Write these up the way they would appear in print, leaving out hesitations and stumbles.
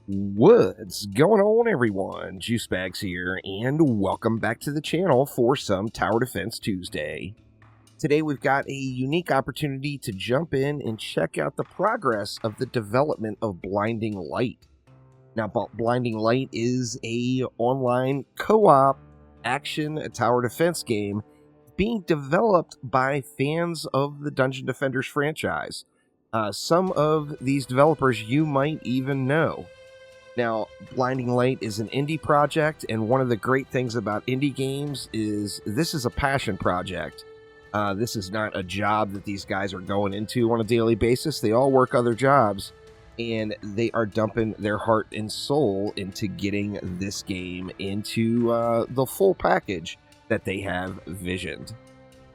What's going on, everyone? Juicebags here, and welcome back to the channel for some Tower Defense Tuesday. Today we've got a unique opportunity to jump in and check out the progress of the development of Blinding Light. Now, Blinding Light is a online co-op action tower defense game being developed by fans of the Dungeon Defenders franchise. Some of these developers you might even know. Now, Blinding Light is an indie project, and one of the great things about indie games is this is a passion project. This is not a job that these guys are going into on a daily basis. They all work other jobs, and they are dumping their heart and soul into getting this game into the full package that they have visioned.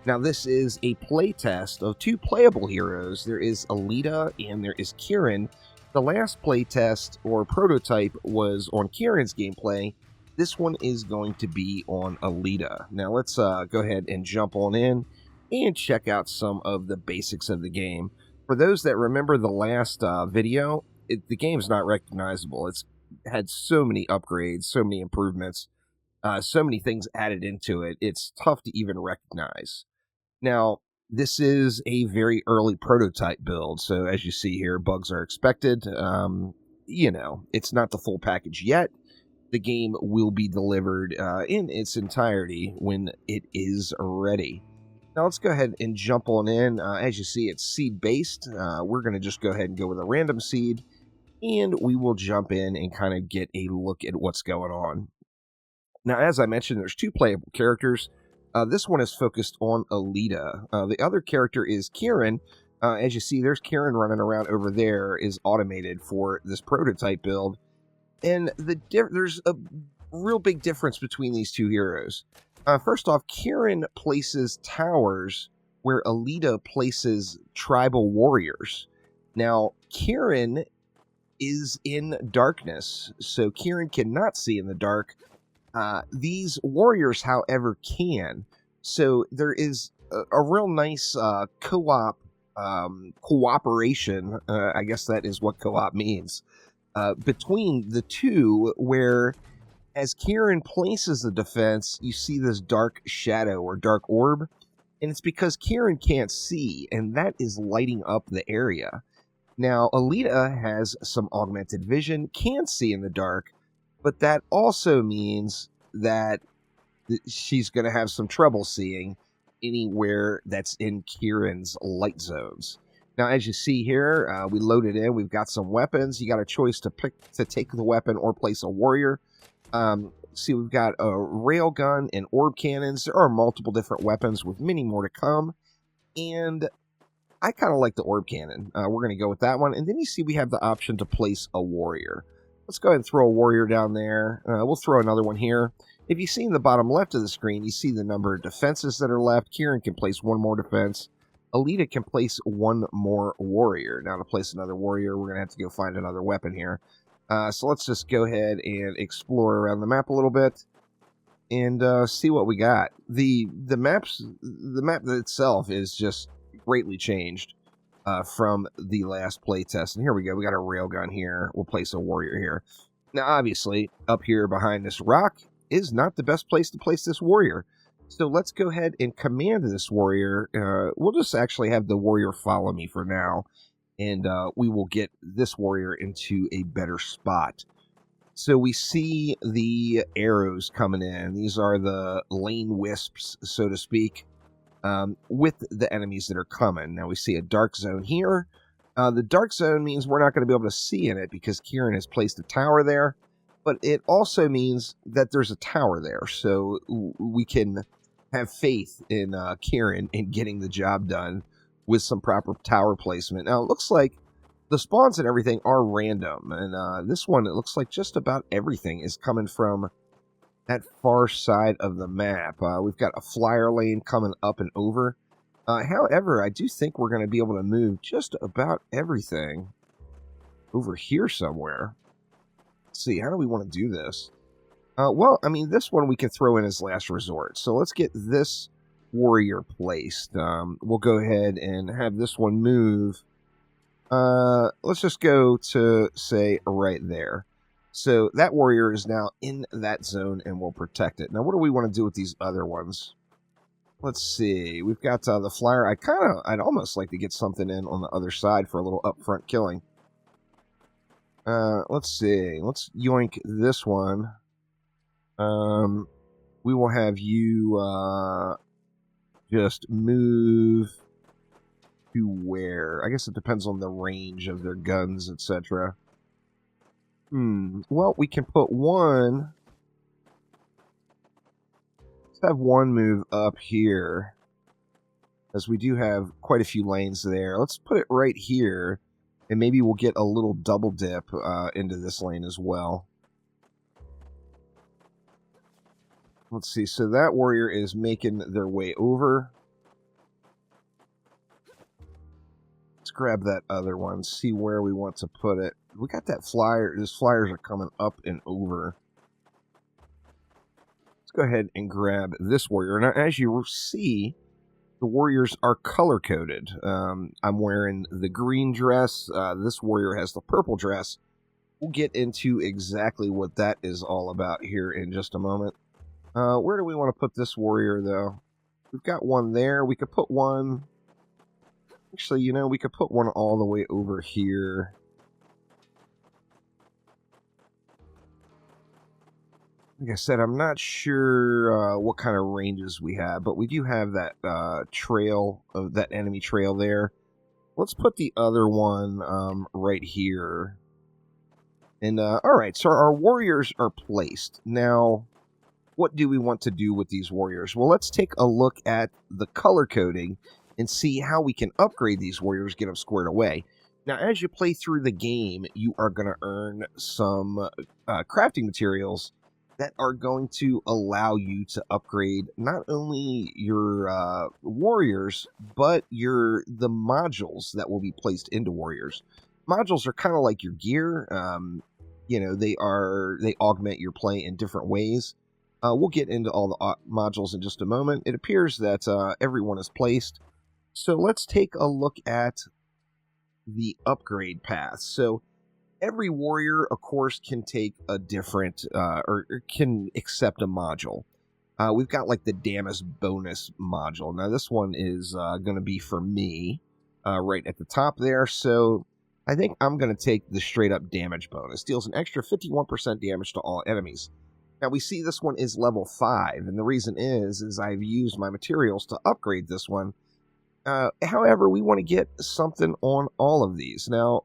Now, this is a playtest of two playable heroes. There is Alita and there is Kieran. The last playtest or prototype was on Kieran's gameplay. This one is going to be on Alita. Now let's go ahead and jump on in and check out some of the basics of the game. For those that remember the last video, the game's not recognizable. It's had so many upgrades, so many improvements, so many things added into it. It's tough to even recognize. Now, this is a very early prototype build, so as you see here, bugs are expected. It's not the full package yet. The game will be delivered in its entirety when it is ready. Now let's go ahead and jump on in. As you see, it's seed-based. We're going to just go ahead and go with a random seed, and we will jump in and kind of get a look at what's going on. Now, as I mentioned, there's two playable characters. This one is focused on Alita. The other character is Kieran. As you see, there's Kieran running around over there, is automated for this prototype build. And there's a real big difference between these two heroes. First off, Kieran places towers where Alita places tribal warriors. Now, Kieran is in darkness, so Kieran cannot see in the dark. These warriors, however, can. So there is a real nice co-op cooperation, I guess that is what co-op means, between the two, where as Kieran places the defense, you see this dark shadow or dark orb, and it's because Kieran can't see, and that is lighting up the area. Now, Alita has some augmented vision, can see in the dark, but that also means that she's going to have some trouble seeing anywhere that's in Kieran's light zones. Now, as you see here, we loaded in. We've got some weapons. You got a choice to pick to take the weapon or place a warrior. See, we've got a railgun and orb cannons. There are multiple different weapons with many more to come. And I kind of like the orb cannon. We're going to go with that one. And then you see we have the option to place a warrior. Let's go ahead and throw a warrior down there. We'll throw another one here. If you see in the bottom left of the screen, you see the number of defenses that are left. Kieran can place one more defense. Alita can place one more warrior. Now, to place another warrior, we're going to have to go find another weapon here. So let's just go ahead and explore around the map a little bit and see what we got. The map itself is just greatly changed from the last playtest. And here we go. We got a railgun here. We'll place a warrior here. Now, obviously, up here behind this rock is not the best place to place this warrior. So let's go ahead and command this warrior. We'll just actually have the warrior follow me for now. And we will get this warrior into a better spot. So we see the arrows coming in. These are the lane wisps, so to speak, with the enemies that are coming. Now we see a dark zone here. The dark zone means we're not going to be able to see in it because Kieran has placed a tower there. But it also means that there's a tower there. So we can have faith in Kieran in getting the job done with some proper tower placement. Now, it looks like the spawns and everything are random. And this one, it looks like just about everything is coming from that far side of the map. We've got a flyer lane coming up and over. However, I do think we're going to be able to move just about everything over here somewhere. Let's see, how do we want to do this? Well, I mean, this one we can throw in as last resort. So let's get this warrior placed. We'll go ahead and have this one move. Let's just go to, say, right there. So that warrior is now in that zone and will protect it. Now, what do we want to do with these other ones? Let's see. We've got the flyer. I'd almost like to get something in on the other side for a little upfront killing. Let's see. Let's yoink this one. We will have you just move to where? I guess it depends on the range of their guns, etc. Well, we can put one. Let's have one move up here, as we do have quite a few lanes there. Let's put it right here, and maybe we'll get a little double dip into this lane as well. Let's see. So that warrior is making their way over. Let's grab that other one, see where we want to put it. We got that flyer. These flyers are coming up and over. Let's go ahead and grab this warrior. Now, as you see, the warriors are color-coded. I'm wearing the green dress. This warrior has the purple dress. We'll get into exactly what that is all about here in just a moment. Where do we want to put this warrior, though? We've got one there. We could put one... Actually, you know, we could put one all the way over here. Like I said, I'm not sure what kind of ranges we have, but we do have that trail, of that enemy trail there. Let's put the other one right here. And, alright, so our warriors are placed. Now, what do we want to do with these warriors? Well, let's take a look at the color coding and see how we can upgrade these warriors, get them squared away. Now, as you play through the game, you are going to earn some crafting materials that are going to allow you to upgrade not only your warriors, but the modules that will be placed into warriors. Modules are kind of like your gear. You know, they augment your play in different ways. We'll get into all the modules in just a moment. It appears that everyone is placed. So let's take a look at the upgrade path. So every warrior, of course, can take a different, or can accept a module. We've got like the damage bonus module. Now this one is going to be for me right at the top there. So I think I'm going to take the straight up damage bonus. Deals an extra 51% damage to all enemies. Now we see this one is level 5. And the reason is I've used my materials to upgrade this one. However, we want to get something on all of these. Now,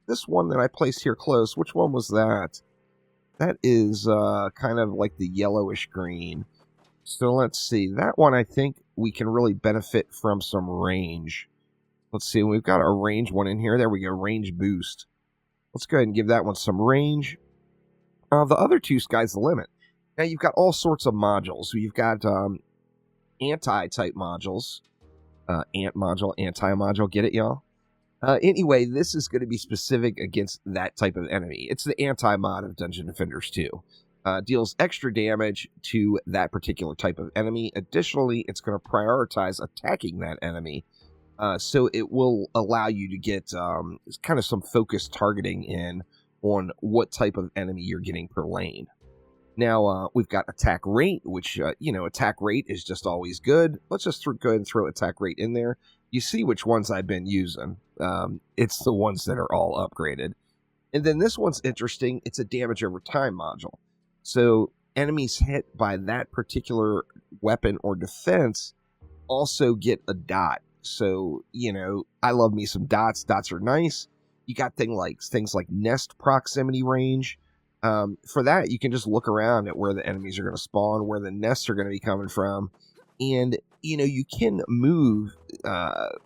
this one that I placed here close, which one was that? That is kind of like the yellowish green. So let's see. That one, I think we can really benefit from some range. Let's see. We've got a range one in here. There we go. Range boost. Let's go ahead and give that one some range. The other two, sky's the limit. Now, you've got all sorts of modules. So you've got anti-type modules. Ant module, anti-module. Get it, y'all? Anyway, this is going to be specific against that type of enemy. It's the anti-mod of Dungeon Defenders 2. Deals extra damage to that particular type of enemy. Additionally, it's going to prioritize attacking that enemy. So it will allow you to get kind of some focused targeting in on what type of enemy you're getting per lane. Now, we've got attack rate, which, attack rate is just always good. Let's just go ahead and throw attack rate in there. You see which ones I've been using. It's the ones that are all upgraded. And then this one's interesting. It's a damage over time module. So enemies hit by that particular weapon or defense also get a dot. So, I love me some dots. Dots are nice. You got things like nest proximity range. For that, you can just look around at where the enemies are going to spawn, where the nests are going to be coming from. And, you can move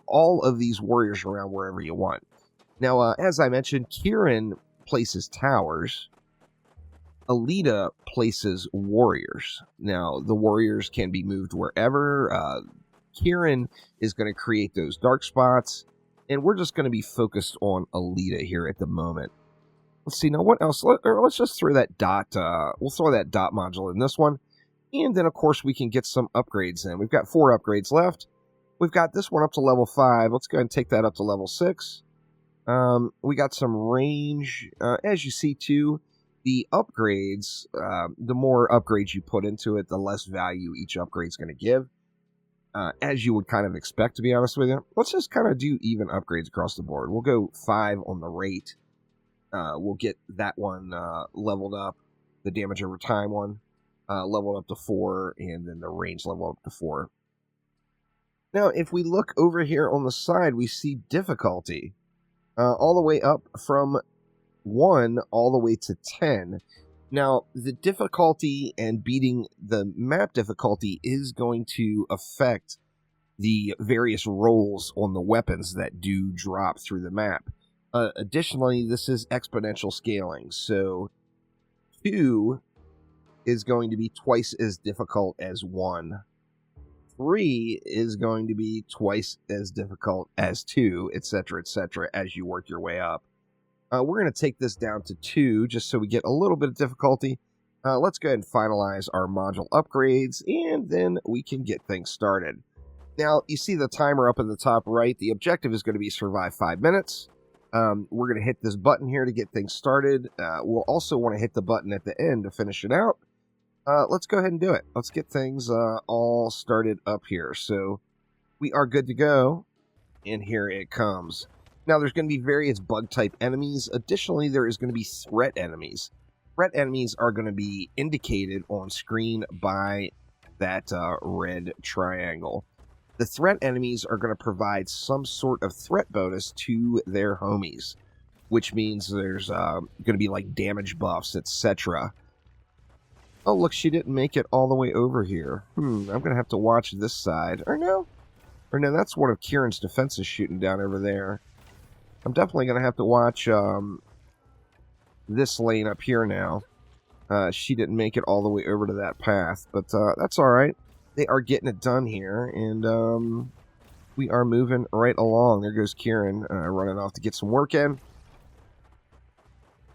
all of these warriors around wherever you want. Now, as I mentioned, Kieran places towers. Alita places warriors. Now, the warriors can be moved wherever. Kieran is going to create those dark spots. And we're just going to be focused on Alita here at the moment. Let's see, now what else? Let's just throw that dot, we'll throw that dot module in this one. And then, of course, we can get some upgrades in. We've got 4 upgrades left. We've got this one up to level 5. Let's go ahead and take that up to level 6. We got some range. As you see, too, The upgrades, the more upgrades you put into it, the less value each upgrade is going to give, as you would kind of expect, to be honest with you. Let's just kind of do even upgrades across the board. We'll go 5 on the rate. We'll get that one leveled up, the damage over time one leveled up to 4, and then the range leveled up to 4. Now, if we look over here on the side, we see difficulty all the way up from 1 all the way to 10. Now, the difficulty and beating the map difficulty is going to affect the various rolls on the weapons that do drop through the map. Additionally, this is exponential scaling, so 2 is going to be twice as difficult as 1. 3 is going to be twice as difficult as 2, etc., as you work your way up. We're going to take this down to 2 just so we get a little bit of difficulty. Let's go ahead and finalize our module upgrades, and then we can get things started. Now, you see the timer up in the top right. The objective is going to be survive 5 minutes. We're going to hit this button here to get things started. We'll also want to hit the button at the end to finish it out. Let's go ahead and do it. Let's get things all started up here. So we are good to go, and here it comes. Now, there's going to be various bug-type enemies. Additionally, there is going to be threat enemies. Threat enemies are going to be indicated on screen by that red triangle. The threat enemies are going to provide some sort of threat bonus to their homies, which means there's going to be like damage buffs, etc. Oh, look, she didn't make it all the way over here. I'm going to have to watch this side. Or no, that's one of Kieran's defenses shooting down over there. I'm definitely going to have to watch this lane up here now. She didn't make it all the way over to that path, but that's all right. They are getting it done here, and we are moving right along. There goes Kieran running off to get some work in.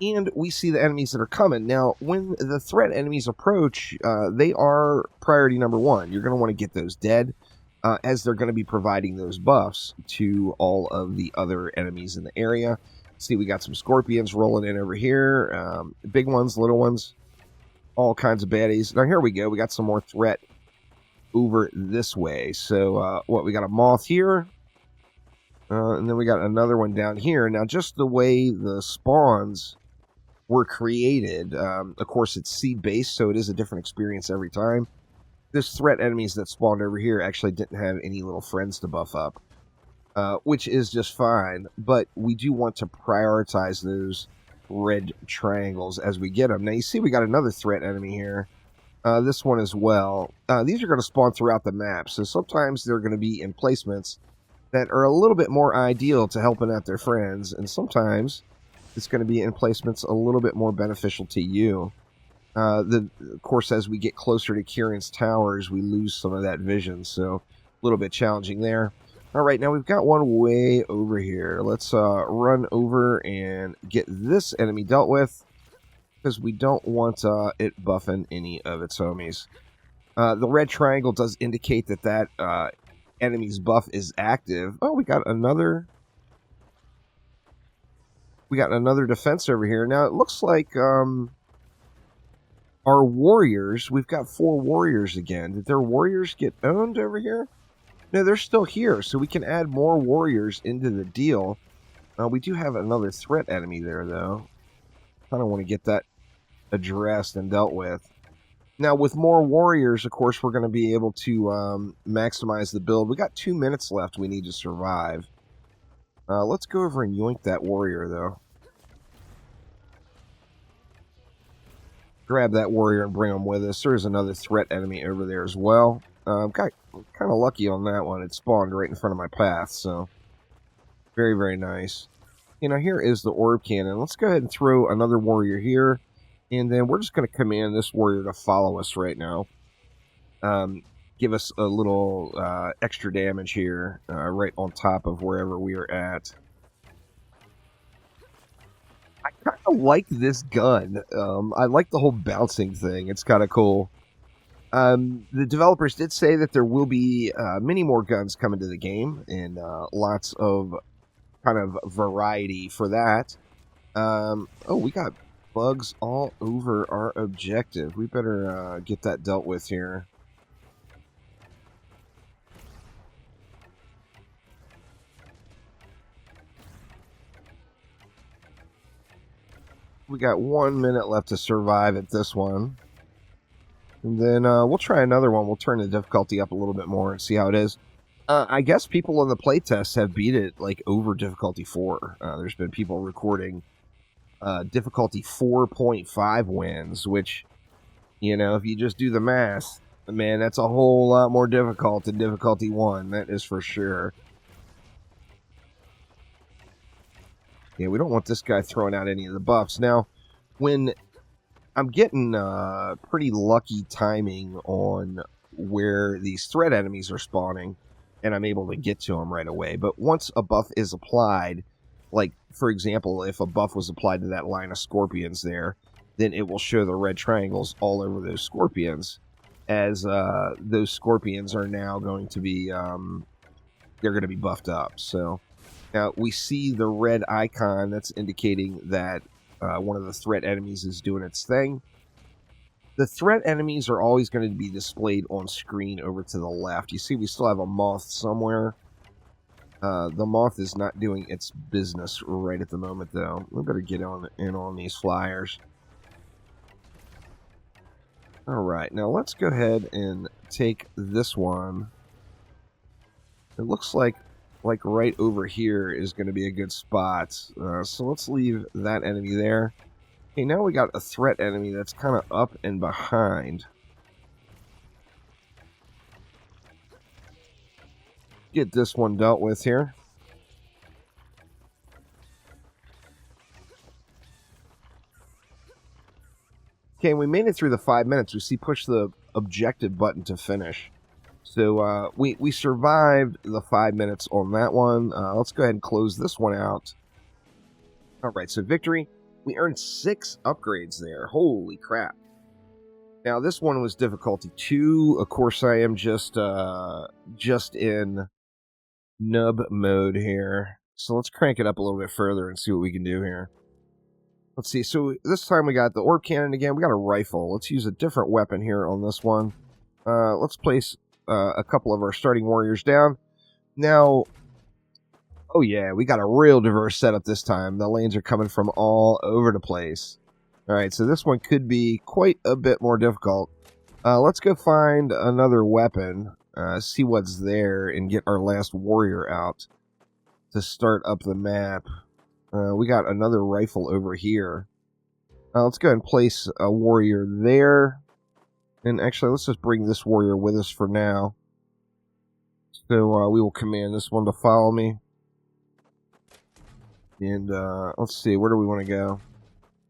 And we see the enemies that are coming. Now, when the threat enemies approach, they are priority number 1. You're going to want to get those dead, as they're going to be providing those buffs to all of the other enemies in the area. See, we got some scorpions rolling in over here. Big ones, little ones, all kinds of baddies. Now, here we go. We got some more threat over this way. So, we got a moth here. And then we got another one down here. Now, just the way the spawns were created, of course, it's seed-based, so it is a different experience every time. Those threat enemies that spawned over here actually didn't have any little friends to buff up, which is just fine, but we do want to prioritize those red triangles as we get them. Now, you see we got another threat enemy here. This one as well. These are going to spawn throughout the map, so sometimes they're going to be in placements that are a little bit more ideal to helping out their friends, and sometimes it's going to be in placements a little bit more beneficial to you. Of course, as we get closer to Kieran's towers, we lose some of that vision, so a little bit challenging there. All right, now we've got one way over here. Let's run over and get this enemy dealt with, because we don't want it buffing any of its homies. The red triangle does indicate that enemy's buff is active. Oh, we got another defense over here. Now, it looks like our warriors, we've got 4 warriors again. Did their warriors get owned over here? No, they're still here, so we can add more warriors into the deal. We do have another threat enemy there, though. I don't want to get that addressed and dealt with. Now, with more warriors, of course, we're going to be able to maximize the build. We got 2 minutes left we need to survive. Let's go over and yoink that warrior, though. Grab that warrior and bring him with us. There's another threat enemy over there as well. Got kind of lucky on that one. It spawned right in front of my path, so very, very nice. You know, here is the orb cannon. Let's go ahead and throw another warrior here, and then we're just going to command this warrior to follow us right now. Give us a little extra damage here, right on top of wherever we are at. I kind of like this gun. I like the whole bouncing thing. It's kind of cool. The developers did say that there will be many more guns coming to the game, and lots of kind of variety for that. Oh, we got Bugs all over our objective. We better get that dealt with here. We got 1 minute left to survive at this one. And then we'll try another one. We'll turn the difficulty up a little bit more and see how it is. I guess people in the playtests have beat it like over difficulty 4. There's been people recording difficulty 4.5 wins, which, you know, if you just do the math, man, that's a whole lot more difficult than difficulty 1. That is for sure. Yeah, we don't want this guy throwing out any of the buffs. Now, when I'm getting pretty lucky timing on where these threat enemies are spawning, and I'm able to get to them right away. But once a buff is applied, like, for example, if a buff was applied to that line of scorpions there, then it will show the red triangles all over those scorpions, as those scorpions are now going to be, they're going to be buffed up. So now we see the red icon that's indicating that one of the threat enemies is doing its thing. The threat enemies are always going to be displayed on screen over to the left. You see we still have a moth somewhere. The moth is not doing its business right at the moment, though. We better get in on these flyers. Alright, now let's go ahead and take this one. It looks like right over here is going to be a good spot. So let's leave that enemy there. Okay, now we got a threat enemy that's kind of up and behind. Get this one dealt with here. Okay, we made it through the 5 minutes. We see push the objective button to finish. So we survived the 5 minutes on that one. Let's go ahead and close this one out. All right, so victory. We earned 6 upgrades there. Holy crap. Now, this one was difficulty 2. Of course, I am just in nub mode here. So let's crank it up a little bit further and see what we can do here. Let's see. So this time we got the orb cannon again. We got a rifle. Let's use a different weapon here on this one. Let's place a couple of our starting warriors down. Now, oh yeah, we got a real diverse setup this time. The lanes are coming from all over the place. Alright, so this one could be quite a bit more difficult. Let's go find another weapon, see what's there, and get our last warrior out to start up the map. We got another rifle over here. Let's go ahead and place a warrior there. And actually, let's just bring this warrior with us for now. So we will command this one to follow me. And let's see, where do we want to go?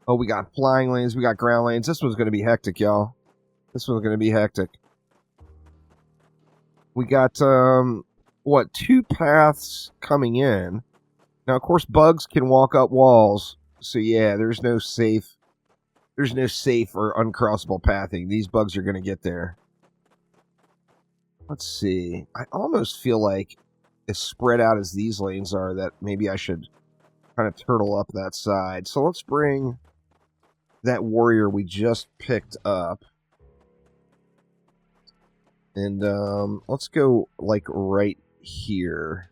Oh, we got flying lanes, we got ground lanes. This one's going to be hectic, y'all. This one's going to be hectic. We got, 2 paths coming in. Now, of course, bugs can walk up walls. So, yeah, there's no safe or uncrossable pathing. These bugs are going to get there. Let's see. I almost feel like, as spread out as these lanes are, that maybe I should kind of turtle up that side. So let's bring that warrior we just picked up. And let's go, like, right here.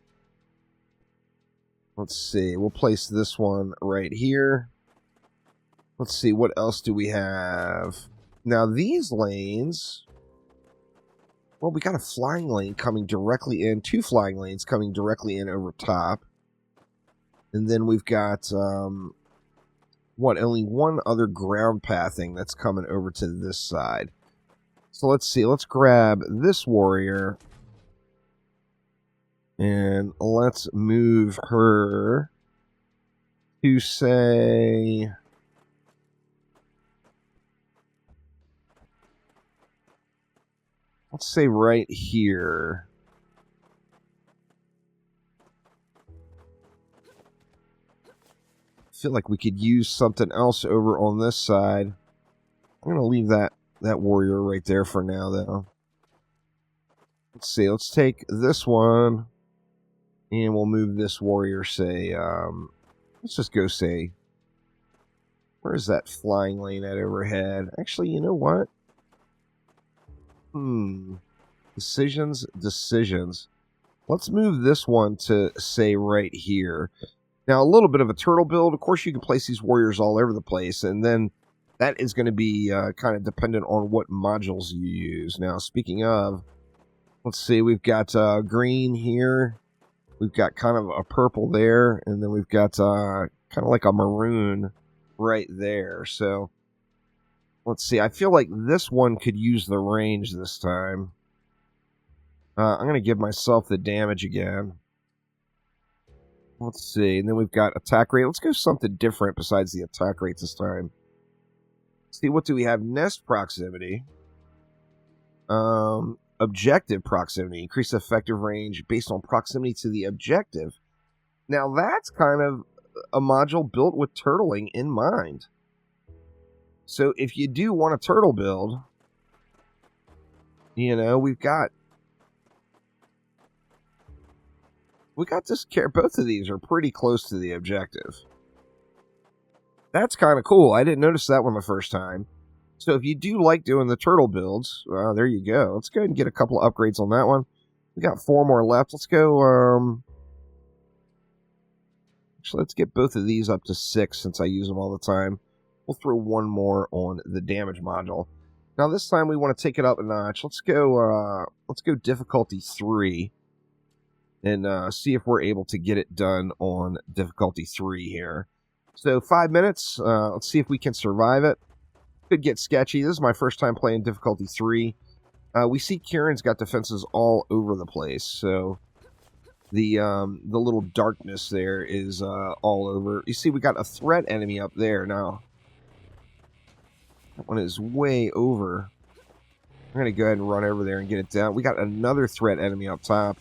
Let's see. We'll place this one right here. Let's see. What else do we have? Now, these lanes... Well, we got a flying lane coming directly in. 2 flying lanes coming directly in over top. And then we've got, only one other ground pathing that's coming over to this side. So let's see. Let's grab this warrior. And let's move her to, say... Let's say right here. I feel like we could use something else over on this side. I'm going to leave that warrior right there for now, though. Let's see. Let's take this one. And we'll move this warrior, say, let's just go, say, Where's that flying lane at overhead? Actually, you know what? Decisions. Let's move this one to, say, right here. Now, a little bit of a turtle build. Of course, you can place these warriors all over the place, and then that is going to be kind of dependent on what modules you use. Now, speaking of, let's see, we've got green here. We've got kind of a purple there, and then we've got kind of like a maroon right there. So, let's see. I feel like this one could use the range this time. I'm going to give myself the damage again. Let's see. And then we've got attack rate. Let's go something different besides the attack rate this time. See, what do we have? Nest proximity. Objective proximity. Increase effective range based on proximity to the objective. Now, that's kind of a module built with turtling in mind. So, if you do want a turtle build, you know, we've got this care. Both of these are pretty close to the objective. That's kind of cool. I didn't notice that one the first time. So if you do like doing the turtle builds, there you go. Let's go ahead and get a couple of upgrades on that one. We got 4 more left. Let's go. Actually, let's get both of these up to 6 since I use them all the time. We'll throw 1 more on the damage module. Now this time we want to take it up a notch. Let's go difficulty 3. And see if we're able to get it done on difficulty 3 here. So 5 minutes. Let's see if we can survive it. Could get sketchy. This is my first time playing difficulty 3. We see Kieran's got defenses all over the place. So the little darkness there is all over. You see, we got a threat enemy up there now. That one is way over. I'm going to go ahead and run over there and get it down. We got another threat enemy up top.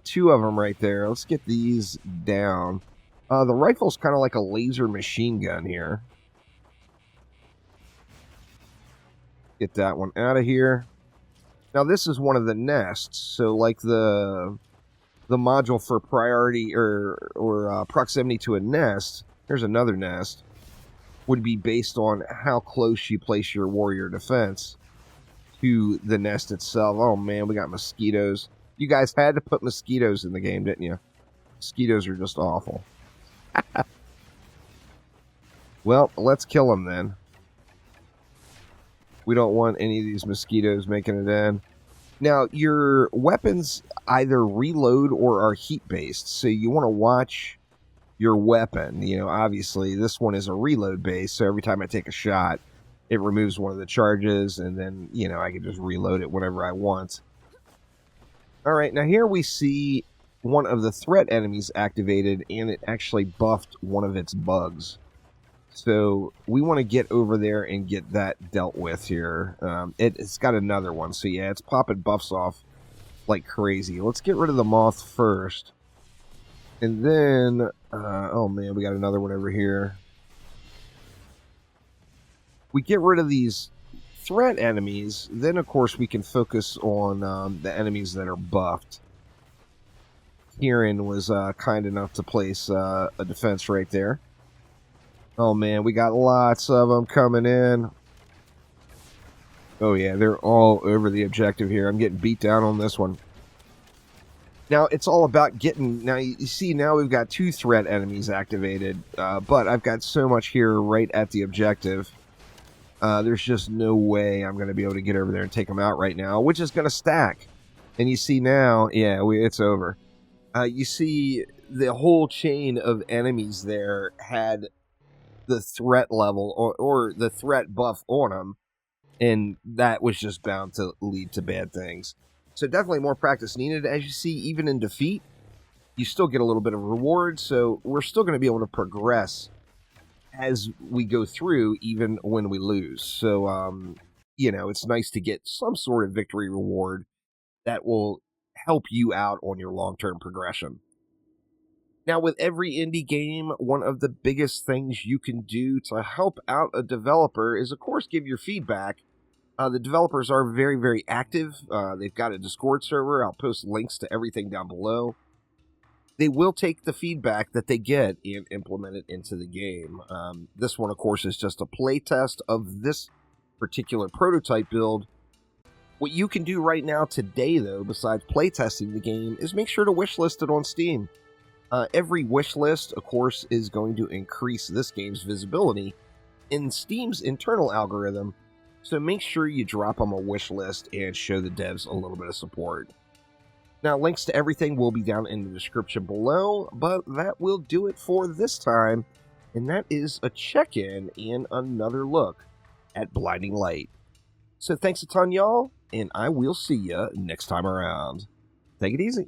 2 of them right there. Let's get these down. The rifle's kind of like a laser machine gun here. Get that one out of here. Now this is one of the nests. So like the module for priority or proximity to a nest. Here's another nest. Would be based on how close you place your warrior defense to the nest itself. Oh man, we got mosquitoes. You guys had to put mosquitoes in the game, didn't you? Mosquitoes are just awful. Well, let's kill them then. We don't want any of these mosquitoes making it in. Now, your weapons either reload or are heat-based, so you want to watch your weapon. You know, obviously, this one is a reload base, so every time I take a shot, it removes one of the charges, and then, you know, I can just reload it whenever I want. Alright, now here we see one of the threat enemies activated, and it actually buffed one of its bugs. So we want to get over there and get that dealt with here. It's got another one, so yeah, it's popping buffs off like crazy. Let's get rid of the moth first. And then, oh man, we got another one over here. We get rid of these threat enemies, then of course we can focus on the enemies that are buffed. Kieran was kind enough to place a defense right there. Oh man, we got lots of them coming in. Oh yeah, they're all over the objective here. I'm getting beat down on this one. Now, it's all about getting... Now, you see, now we've got 2 threat enemies activated, but I've got so much here right at the objective. There's just no way I'm going to be able to get over there and take them out right now, which is going to stack. And you see now, yeah, it's over. You see the whole chain of enemies there had the threat level or the threat buff on them, and that was just bound to lead to bad things. So definitely more practice needed. As you see, even in defeat, you still get a little bit of reward, so we're still going to be able to progress as we go through, even when we lose. So, you know, it's nice to get some sort of victory reward that will help you out on your long-term progression. Now, with every indie game, one of the biggest things you can do to help out a developer is, of course, give your feedback. The developers are very, very active. They've got a Discord server. I'll post links to everything down below. they will take the feedback that they get and implement it into the game. This one, of course, is just a play test of this particular prototype build. What you can do right now today, though, besides playtesting the game, is make sure to wishlist it on Steam. Every wishlist, of course, is going to increase this game's visibility in Steam's internal algorithm, so make sure you drop them a wishlist and show the devs a little bit of support. Now, links to everything will be down in the description below, but that will do it for this time, and that is a check-in and another look at Blinding Light. So thanks a ton, y'all, and I will see ya next time around. Take it easy.